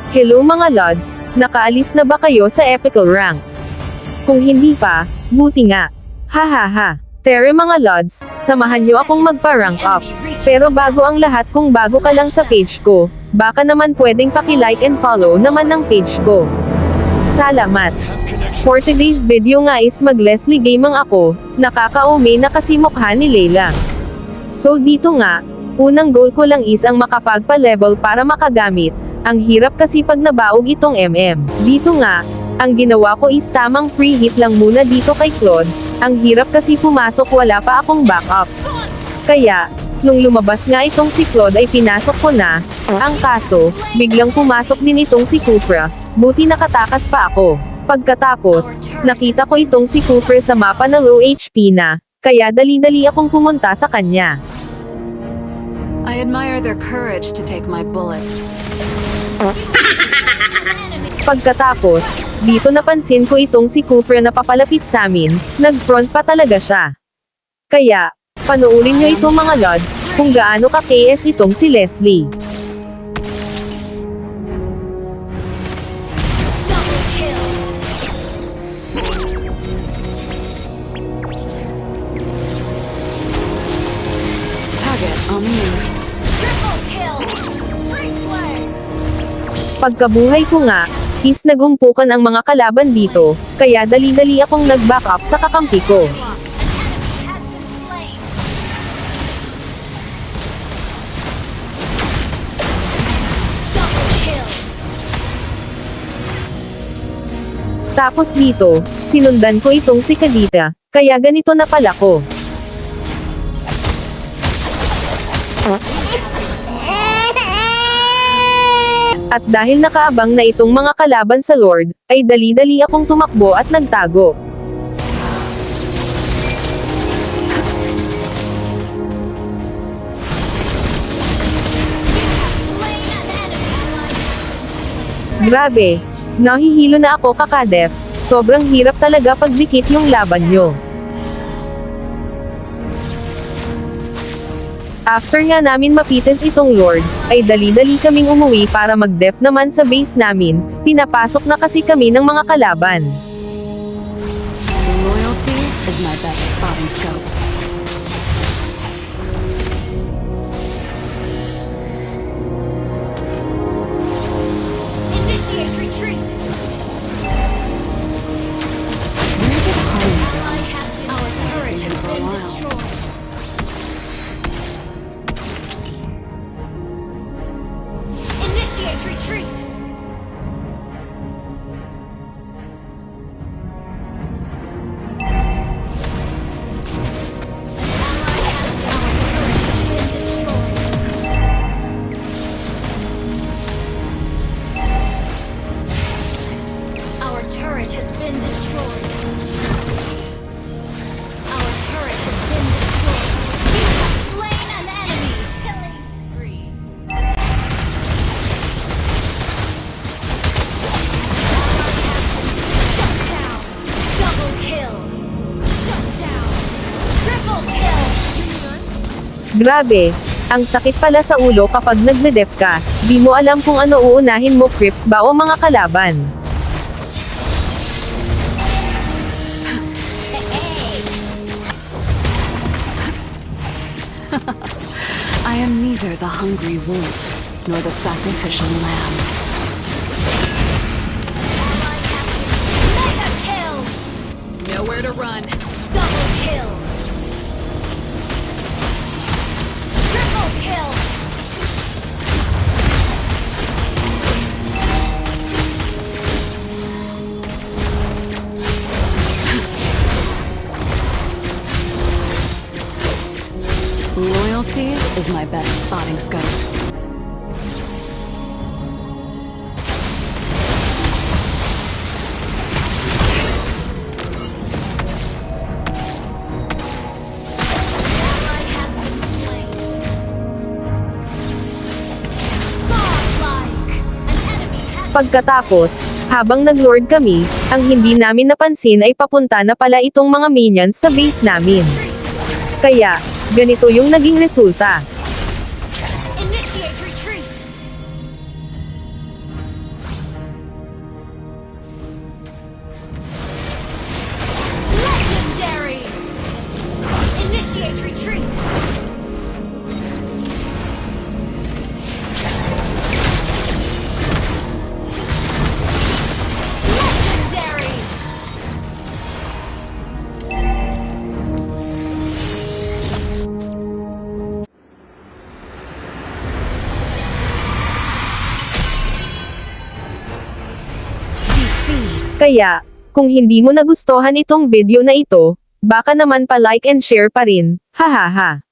Hello mga Lods, nakaalis na ba kayo sa epical rank? Kung hindi pa, buti nga. Hahaha. Tere mga Lods, samahan nyo akong magpa-rank up. Pero bago ang lahat, kung bago ka lang sa page ko, baka naman pwedeng paki-like and follow naman ng page ko. Salamats. For today's video nga is mag-Leslie game ang ako, nakaka-umi na kasi mukha ni Layla. So dito nga, unang goal ko lang is ang makapagpa-level para makagamit. Ang hirap kasi pag nabaog itong MM. Dito nga, ang ginawa ko is tamang free hit lang muna dito kay Claude. Ang hirap kasi pumasok, wala pa akong backup. Kaya, nung lumabas nga itong si Claude ay pinasok ko na. Ang kaso, biglang pumasok din itong si Cupra. Buti nakatakas pa ako. Pagkatapos, nakita ko itong si Cooper sa mapa na low HP na, kaya dali-dali akong pumunta sa kanya. I admire their courage to take my bullets. Pagkatapos, dito napansin ko itong si Cooper na papalapit sa amin, nag-front pa talaga siya. Kaya, panoorin nyo itong mga Lods, kung gaano ka-KS itong si Leslie. Target on the move. Pagkabuhay ko nga, is nagumpukan ang mga kalaban dito, kaya dali-dali akong nag-back up sa kakampi ko. Tapos dito, sinundan ko itong si Kadita, kaya ganito na pala ko. At dahil nakaabang na itong mga kalaban sa Lord, ay dali-dali akong tumakbo at nagtago. Grabe, nahihilo na ako kakadef, sobrang hirap talaga pagdikit yung laban nyo. After nga namin mapitas itong Lord, ay dali-dali kaming umuwi para mag-def naman sa base namin, pinapasok na kasi kami ng mga kalaban. Loyalty is my best spotting scope. Initiate retreat. Where did Harley go? Our turret has been destroyed. Initiate retreat. Our turret has been destroyed. Our turret has been destroyed. You have slain an enemy. Killing spree. Shut down. Double kill. Shut down. Triple kill. Grabe, ang sakit pala sa ulo kapag nagde-def ka, di mo alam kung ano uunahin mo, creeps ba o mga kalaban. I am neither the hungry wolf nor the sacrificial lamb. Mega kill. Nowhere to run. Double kill. Triple kill. Loyalty is my best spotting scope. Ally has been slain. Godlike. An enemy has Pagkatapos, habang nag-lord kami, ang hindi namin napansin ay papunta na pala itong mga minions sa base namin. Kaya, ganito yung naging resulta. initiate retreat. Kaya, kung hindi mo nagustuhan itong video na ito, baka naman pa-like and share pa rin, hahaha.